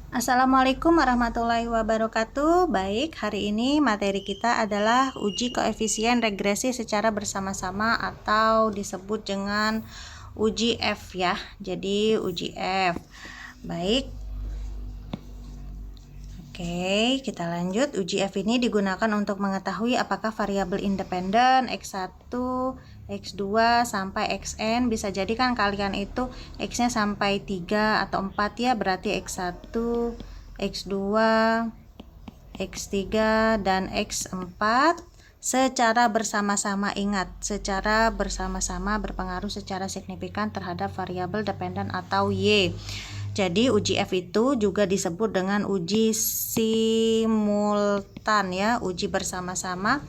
Assalamualaikum warahmatullahi wabarakatuh. Baik, hari ini materi kita adalah uji koefisien regresi secara bersama-sama atau disebut dengan uji F ya. Jadi uji F. Baik. Oke, kita lanjut. Uji F ini digunakan untuk mengetahui apakah variabel independen X1, X2 sampai Xn, bisa jadi kan kalian itu X-nya sampai 3 atau 4 ya, berarti X1, X2, X3 dan X4 secara bersama-sama. Ingat, secara bersama-sama berpengaruh secara signifikan terhadap variabel dependen atau Y. Jadi uji F itu juga disebut dengan uji simultan ya, uji bersama-sama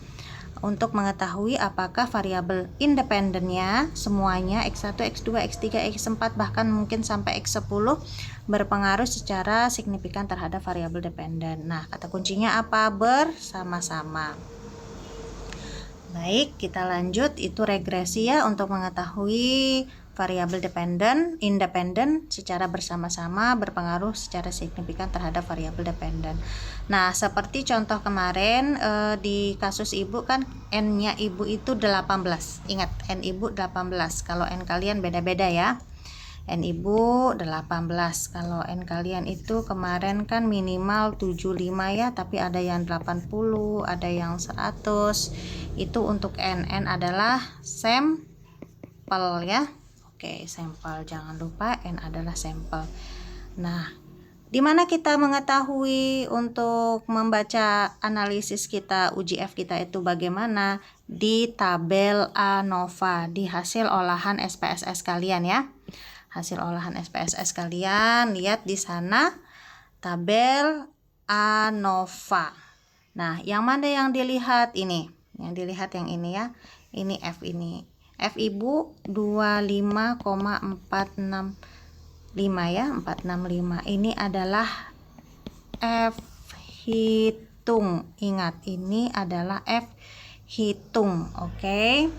untuk mengetahui apakah variabel independennya semuanya X1, X2, X3, X4 bahkan mungkin sampai X10 berpengaruh secara signifikan terhadap variabel dependen. Nah, kata kuncinya apa? Bersama-sama. Baik, kita lanjut. Itu regresi ya, untuk mengetahui variabel independen secara bersama-sama berpengaruh secara signifikan terhadap variabel dependen. Nah, seperti contoh kemarin di kasus ibu kan N-nya ibu itu 18. Ingat, N ibu 18. Kalau N kalian beda-beda ya. N ibu 18. Kalau N kalian itu kemarin kan minimal 75 ya, tapi ada yang 80, ada yang 100. Itu untuk N. N adalah sampel ya. Oke, sampel, jangan lupa N adalah sampel. Nah, di mana kita mengetahui untuk membaca analisis kita, uji F kita itu bagaimana? Di tabel ANOVA, di hasil olahan SPSS kalian ya. Hasil olahan SPSS kalian, lihat di sana tabel ANOVA. Nah, yang mana yang dilihat ini? Yang dilihat yang ini ya. Ini F ini. F ibu 25,465 ya, 465. Ini adalah F hitung. Ingat, ini adalah F hitung. Oke.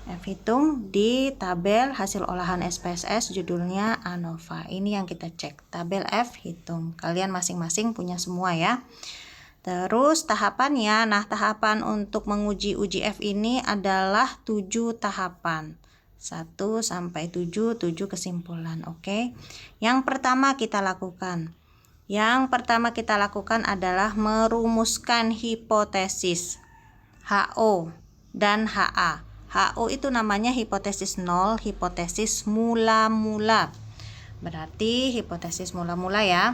F hitung di tabel hasil olahan SPSS, judulnya ANOVA. Ini yang kita cek, tabel F hitung. Kalian masing-masing punya semua ya. Terus tahapannya, nah tahapan untuk menguji uji F ini adalah 7 tahapan. 1 sampai 7 kesimpulan. Oke. Yang pertama kita lakukan adalah merumuskan hipotesis HO dan HA. HO itu namanya hipotesis nol, hipotesis mula-mula. Berarti hipotesis mula-mula ya.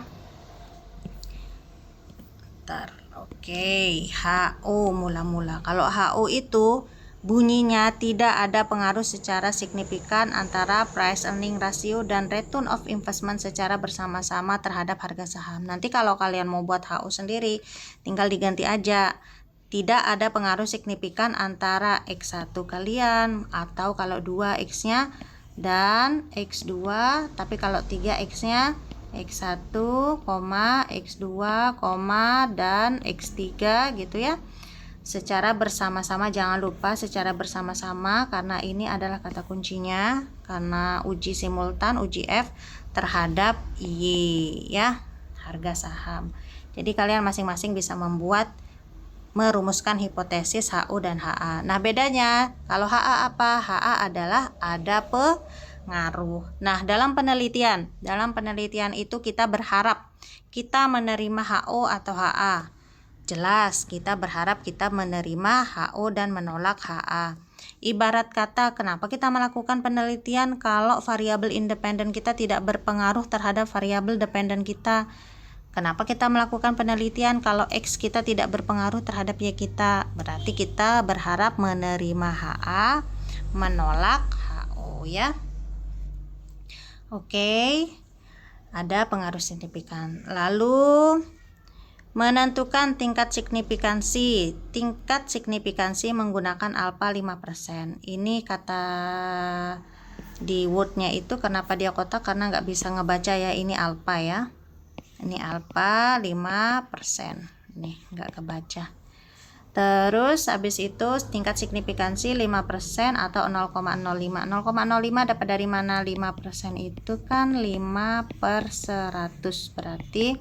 Oke, HO mula-mula. Kalau HO itu bunyinya tidak ada pengaruh secara signifikan antara price earning ratio dan return of investment secara bersama-sama terhadap harga saham. Nanti kalau kalian mau buat HO sendiri, tinggal diganti aja. Tidak ada pengaruh signifikan antara X1 kalian, atau kalau 2 X-nya dan X2, tapi kalau 3 X-nya X1, X2, dan X3 gitu ya. Secara bersama-sama, jangan lupa secara bersama-sama karena ini adalah kata kuncinya, karena uji simultan, uji F terhadap Y ya, harga saham. Jadi kalian masing-masing bisa merumuskan hipotesis HO dan HA. Nah, bedanya kalau HA apa? HA adalah ada pengaruh. Nah, dalam penelitian itu kita berharap kita menerima HO atau HA. Jelas, kita berharap kita menerima HO dan menolak HA. Ibarat kata, kenapa kita melakukan penelitian kalau variabel independen kita tidak berpengaruh terhadap variabel dependen kita? Kenapa kita melakukan penelitian kalau X kita tidak berpengaruh terhadap Y kita? Berarti kita berharap menerima HA, menolak HO ya. Oke, ada pengaruh signifikan. Lalu menentukan tingkat signifikansi. Tingkat signifikansi menggunakan alfa 5%. Ini kata di Word-nya itu, kenapa dia kotak? Karena nggak bisa ngebaca ya, ini alfa ya. Ini alfa 5%. Nih, nggak kebaca. Terus habis itu tingkat signifikansi 5% atau 0,05. 0,05 dapat dari mana? 5% itu kan 5 per 100, berarti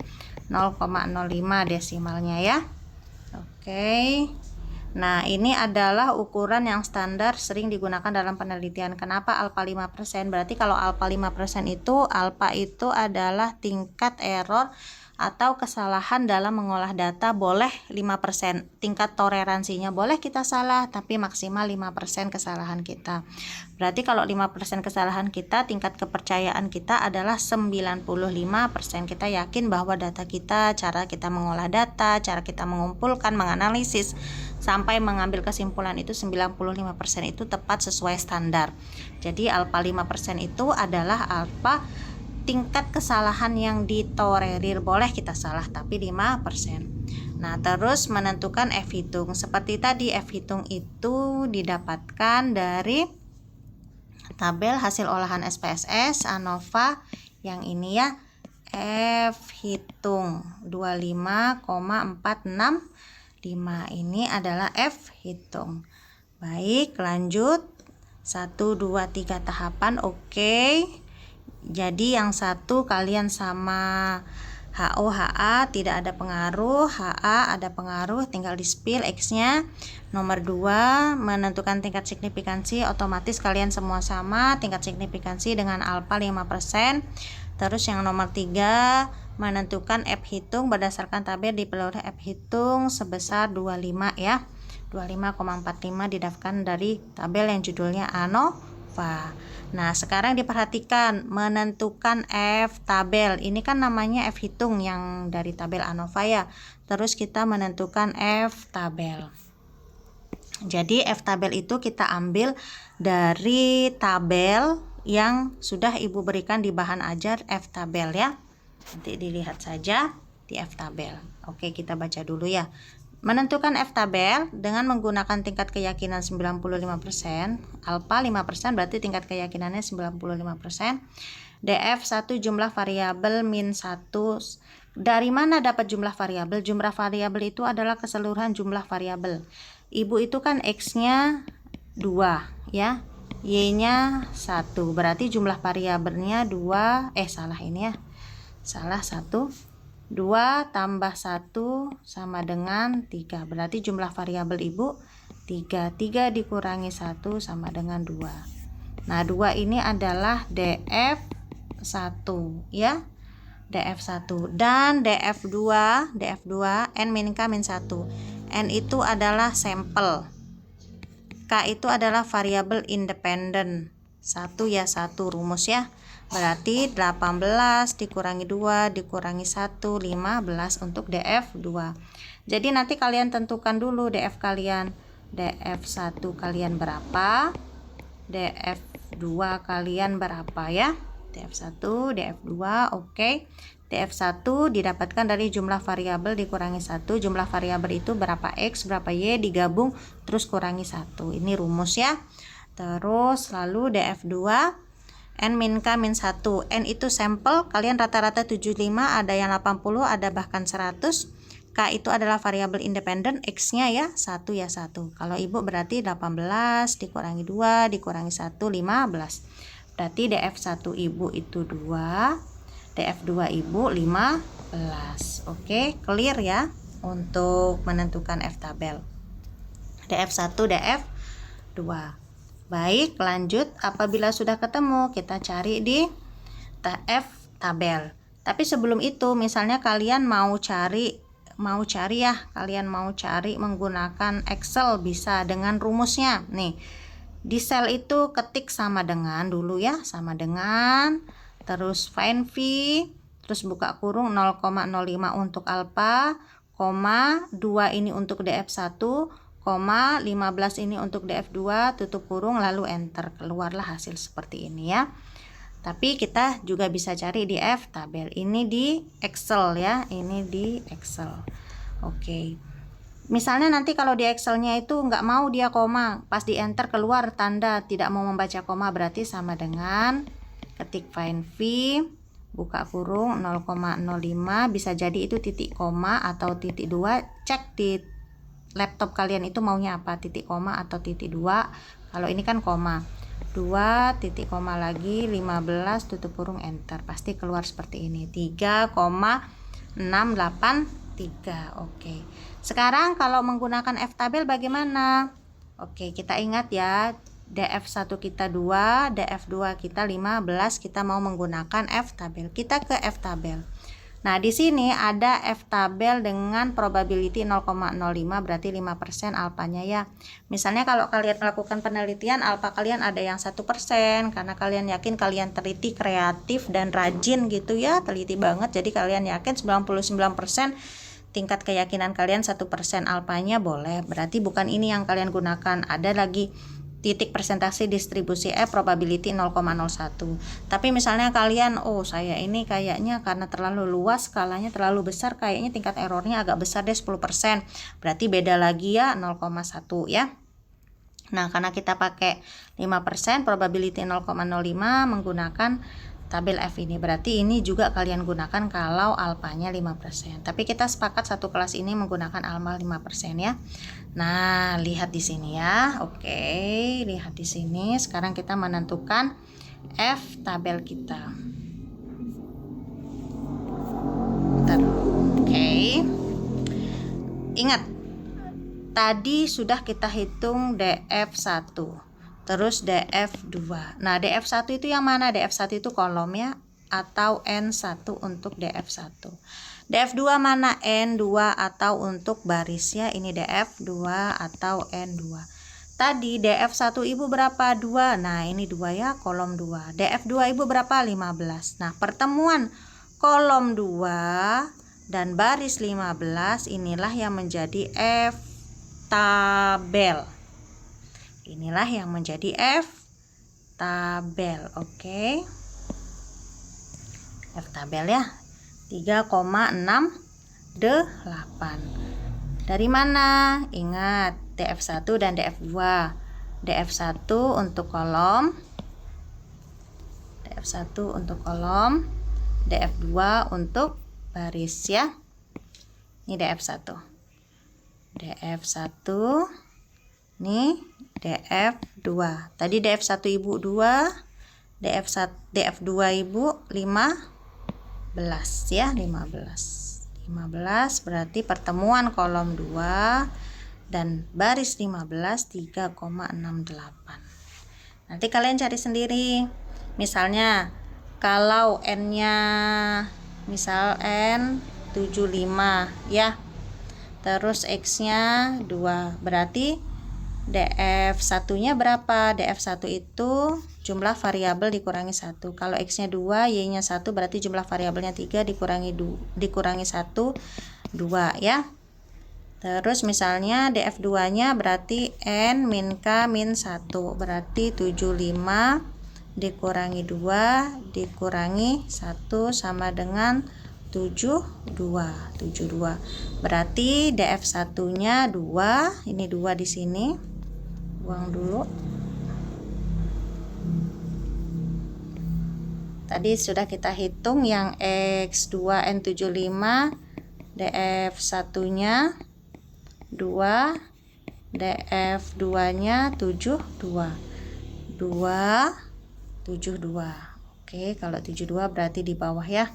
0,05 desimalnya ya. Oke. Nah, ini adalah ukuran yang standar sering digunakan dalam penelitian. Kenapa alfa 5%? Berarti kalau alfa 5% itu, alfa itu adalah tingkat error atau kesalahan dalam mengolah data, boleh 5%. Tingkat toleransinya boleh kita salah, tapi maksimal 5% kesalahan kita. Berarti kalau 5% kesalahan kita, tingkat kepercayaan kita adalah 95%. Kita yakin bahwa data kita, cara kita mengolah data, cara kita mengumpulkan, menganalisis, sampai mengambil kesimpulan itu 95% itu tepat sesuai standar. Jadi alfa 5% itu adalah alfa tingkat kesalahan yang ditolerir, boleh kita salah tapi 5%. Nah, terus menentukan F hitung. Seperti tadi, F hitung itu didapatkan dari tabel hasil olahan SPSS ANOVA yang ini ya. F hitung 25,465 ini adalah F hitung. Baik, lanjut. 1, 2, 3 tahapan. Oke. Jadi yang satu kalian sama HO, HA tidak ada pengaruh, HA ada pengaruh, tinggal di spill X-nya. Nomor 2, menentukan tingkat signifikansi, otomatis kalian semua sama, tingkat signifikansi dengan alfa 5%. Terus yang nomor 3, menentukan F hitung berdasarkan tabel di peluru F hitung sebesar 25 ya. 25,45 didapatkan dari tabel yang judulnya ANOVA. Nah, sekarang diperhatikan menentukan F tabel. Ini kan namanya F hitung yang dari tabel ANOVA ya. Terus kita menentukan F tabel. Jadi F tabel itu kita ambil dari tabel yang sudah Ibu berikan di bahan ajar F tabel ya. Nanti dilihat saja di F tabel. Oke, kita baca dulu ya. Menentukan F tabel dengan menggunakan tingkat keyakinan 95%, alfa 5% berarti tingkat keyakinannya 95%. DF 1 jumlah variabel min 1. Dari mana dapat jumlah variabel? Jumlah variabel itu adalah keseluruhan jumlah variabel. Ibu itu kan X-nya 2 ya. Y-nya 1. Berarti jumlah variabelnya 2, salah ini ya. Salah 1. 2 tambah 1 sama dengan 3. Berarti jumlah variabel Ibu 3. 3 dikurangi 1 sama dengan 2. Nah, 2 ini adalah DF1 ya. DF1 dan DF2, N min K min 1. N itu adalah sampel. K itu adalah variabel independen. 1 ya 1 rumus ya. Berarti 18 dikurangi 2 dikurangi 1, 15 untuk DF2. Jadi nanti kalian tentukan dulu DF kalian. DF1 kalian berapa? DF2 kalian berapa ya? DF1, DF2, oke. DF1 didapatkan dari jumlah variabel dikurangi 1. Jumlah variabel itu berapa X, berapa Y digabung terus kurangi 1. Ini rumus ya. Terus lalu DF2 N min K min 1. N itu sampel, kalian rata-rata 75, ada yang 80, ada bahkan 100. K itu adalah variabel independen, X-nya ya 1 ya 1. Kalau Ibu berarti 18 dikurangi 2 dikurangi 1, 15. Berarti DF1 Ibu itu 2, DF2 Ibu 15. Oke, clear ya untuk menentukan F tabel. DF1, DF2. Baik, lanjut. Apabila sudah ketemu, kita cari di F tabel. Tapi sebelum itu, misalnya kalian mau cari ya, kalian mau cari menggunakan Excel, bisa dengan rumusnya. Nih, di sel itu ketik sama dengan dulu ya, sama dengan, terus find V, terus buka kurung 0,05 untuk alfa, 2 ini untuk DF1, 15 ini untuk DF2, tutup kurung lalu enter, keluarlah hasil seperti ini ya. Tapi kita juga bisa cari di F tabel. Ini di Excel ya, ini di Excel. Oke. Misalnya nanti kalau di Excelnya itu nggak mau dia koma, pas di enter keluar tanda tidak mau membaca koma, berarti sama dengan ketik find V, buka kurung 0,05, bisa jadi itu titik koma atau titik 2, cek di laptop kalian itu maunya apa, titik koma atau titik 2. Kalau ini kan koma, 2 titik koma lagi 15 tutup kurung enter, pasti keluar seperti ini 3,683. Oke, sekarang kalau menggunakan F tabel bagaimana? Oke, kita ingat ya, DF1 kita 2, DF2 kita 15, kita mau menggunakan F tabel. Kita ke F tabel. Nah, di sini ada F tabel dengan probability 0,05, berarti 5% alfanya ya. Misalnya kalau kalian melakukan penelitian, alfa kalian ada yang 1%, karena kalian yakin kalian teliti, kreatif, dan rajin gitu ya, teliti banget. Jadi kalian yakin 99% tingkat keyakinan kalian 1% alfanya boleh. Berarti bukan ini yang kalian gunakan. Ada lagi titik presentasi distribusi F probability 0,01. Tapi misalnya kalian, oh saya ini kayaknya karena terlalu luas, skalanya terlalu besar, kayaknya tingkat errornya agak besar deh 10%. Berarti beda lagi ya, 0,1 ya. Nah, karena kita pakai 5%, probability 0,05 menggunakan tabel F ini. Berarti ini juga kalian gunakan kalau alfanya 5%. Tapi kita sepakat satu kelas ini menggunakan alfa 5% ya. Nah, lihat di sini ya. Oke, lihat di sini. Sekarang kita menentukan F tabel kita. Bentar. Oke. Ingat, tadi sudah kita hitung DF1. Terus DF2. Nah, DF1 itu yang mana? DF1 itu kolom ya, atau N1 untuk DF1. DF2 mana? N2 atau untuk baris ya. Ini DF2 atau N2. Tadi DF1 ibu berapa? 2. Nah, ini 2 ya, kolom 2. DF2 ibu berapa? 15. Nah, pertemuan kolom 2 dan baris 15 inilah yang menjadi F tabel. Inilah yang menjadi F tabel. Oke. F tabel ya. 3,68. Dari mana? Ingat, DF1 dan DF2. DF1 untuk kolom, DF1 untuk kolom, DF2 untuk baris ya. Ini DF1. DF1 nih DF2. Tadi DF1 ibu 2, DF2 ibu 15 ya, 15 berarti pertemuan kolom 2 dan baris 15 3,68. Nanti kalian cari sendiri. Misalnya kalau N-nya misal N 75 ya. Terus X-nya 2, berarti DF1-nya berapa? DF1 itu jumlah variabel dikurangi 1. Kalau X-nya 2, Y-nya 1, berarti jumlah variabelnya 3 dikurangi 1, 2 ya. Terus misalnya DF2-nya berarti N min K min 1, berarti 75 dikurangi 2 dikurangi 1 sama dengan 72. Berarti DF1-nya 2, ini 2 di sini. Buang dulu. Tadi sudah kita hitung yang X2 N75, DF1-nya 2, DF2-nya 72. 72. Oke, kalau 72 berarti di bawah ya.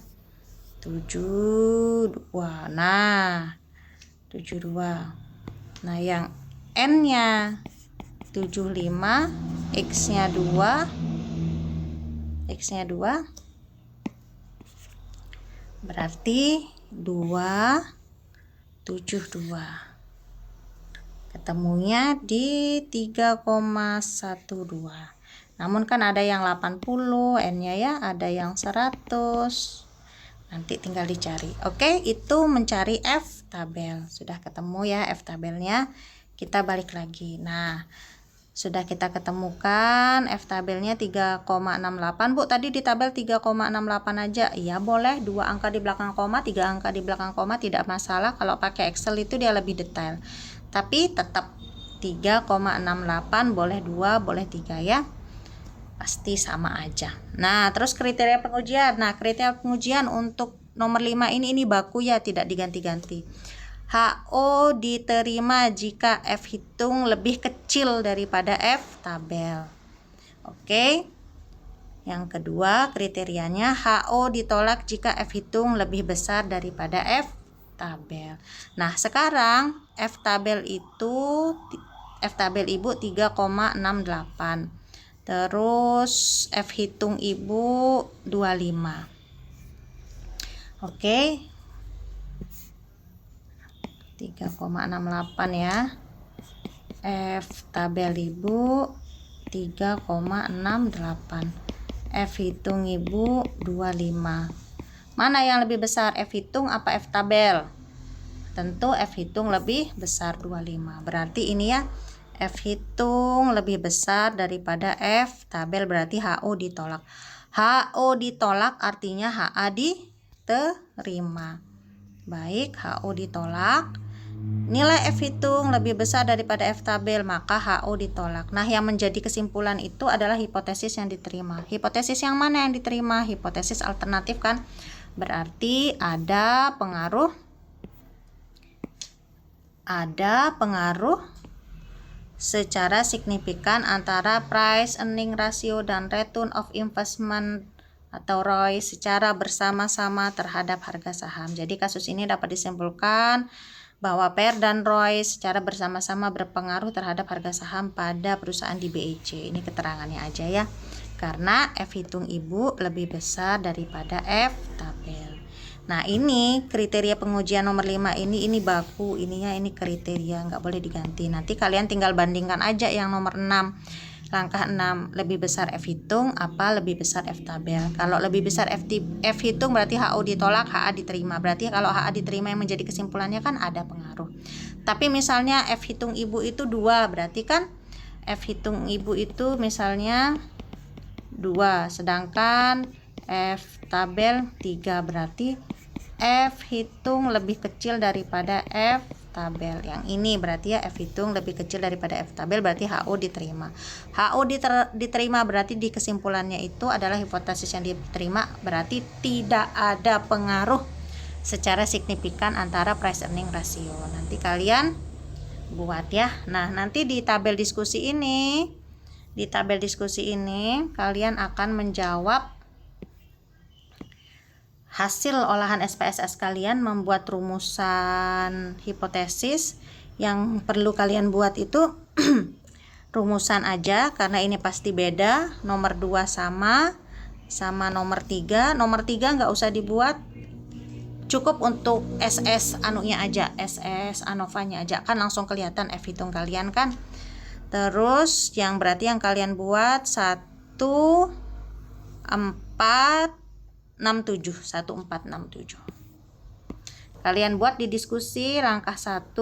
72. Nah, 72. Nah, yang N-nya 75, X-nya 2, berarti 272. Ketemunya di 3,12. Namun kan ada yang 80 N-nya ya, ada yang 100. Nanti tinggal dicari. Oke, itu mencari F tabel. Sudah ketemu ya F tabelnya. Kita balik lagi. Nah, sudah kita ketemukan F tabelnya 3,68. Bu, tadi di tabel 3,68 aja. Iya, boleh. 2 angka di belakang koma, 3 angka di belakang koma, tidak masalah. Kalau pakai Excel itu dia lebih detail. Tapi tetap 3,68, boleh 2, boleh 3 ya. Pasti sama aja. Nah, terus kriteria pengujian. Nah, kriteria pengujian untuk nomor 5 ini baku ya, tidak diganti-ganti. HO diterima jika F hitung lebih kecil daripada F tabel. Oke. Yang kedua kriterianya HO ditolak jika F hitung lebih besar daripada F tabel. Nah, sekarang F tabel ibu 3,68. Terus F hitung ibu 25. Oke. 3,68 ya. F tabel ibu 3,68. F hitung ibu 25. Mana yang lebih besar, F hitung apa F tabel? Tentu F hitung lebih besar 25. Berarti ini ya, F hitung lebih besar daripada F tabel, berarti HO ditolak. HO ditolak artinya HA diterima. Baik, HO ditolak. Nilai F hitung lebih besar daripada F tabel, maka HO ditolak. Nah, yang menjadi kesimpulan itu adalah hipotesis yang diterima. Hipotesis yang mana yang diterima? Hipotesis alternatif kan? Berarti ada pengaruh secara signifikan antara price earning ratio dan return of investment atau ROI secara bersama-sama terhadap harga saham. Jadi kasus ini dapat disimpulkan bahwa PER dan ROI secara bersama-sama berpengaruh terhadap harga saham pada perusahaan di BEC. Ini keterangannya aja ya. Karena F hitung ibu lebih besar daripada F tabel. Nah, ini kriteria pengujian nomor 5 ini baku, ini kriteria, nggak boleh diganti. Nanti kalian tinggal bandingkan aja yang nomor 6. Langkah 6, lebih besar F hitung apa lebih besar F tabel. Kalau lebih besar F hitung berarti HO ditolak, HA diterima. Berarti kalau HA diterima yang menjadi kesimpulannya kan ada pengaruh. Tapi misalnya F hitung ibu itu 2, berarti kan F hitung ibu itu misalnya 2, sedangkan F tabel 3, berarti F hitung lebih kecil daripada F tabel. Yang ini berarti ya F hitung lebih kecil daripada F tabel, berarti HO diterima. HO diterima berarti di kesimpulannya itu adalah hipotesis yang diterima, berarti tidak ada pengaruh secara signifikan antara price earning ratio. Nanti kalian buat ya. Nah, nanti di tabel diskusi ini kalian akan menjawab hasil olahan SPSS kalian, membuat rumusan hipotesis. Yang perlu kalian buat itu rumusan aja, karena ini pasti beda. Nomor 2 sama nomor 3. Nomor 3 nggak usah dibuat, cukup untuk SS anunya aja, SS ANOVA-nya aja, kan langsung kelihatan F hitung kalian kan. Terus yang berarti yang kalian buat 1467. Kalian buat di diskusi langkah 1,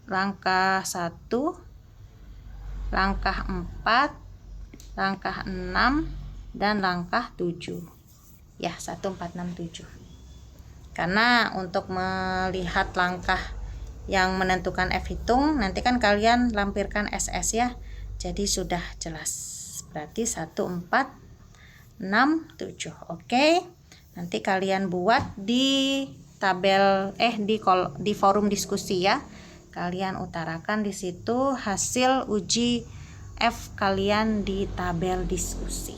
langkah 4, langkah 6, dan langkah 7. Ya, 1, 4, 6, 7. Karena untuk melihat langkah yang menentukan F hitung, nanti kan kalian lampirkan SS ya. Jadi sudah jelas. Berarti 1, 4, 6, 7. Oke. Nanti kalian buat di tabel di forum diskusi ya. Kalian utarakan di situ hasil uji F kalian di tabel diskusi.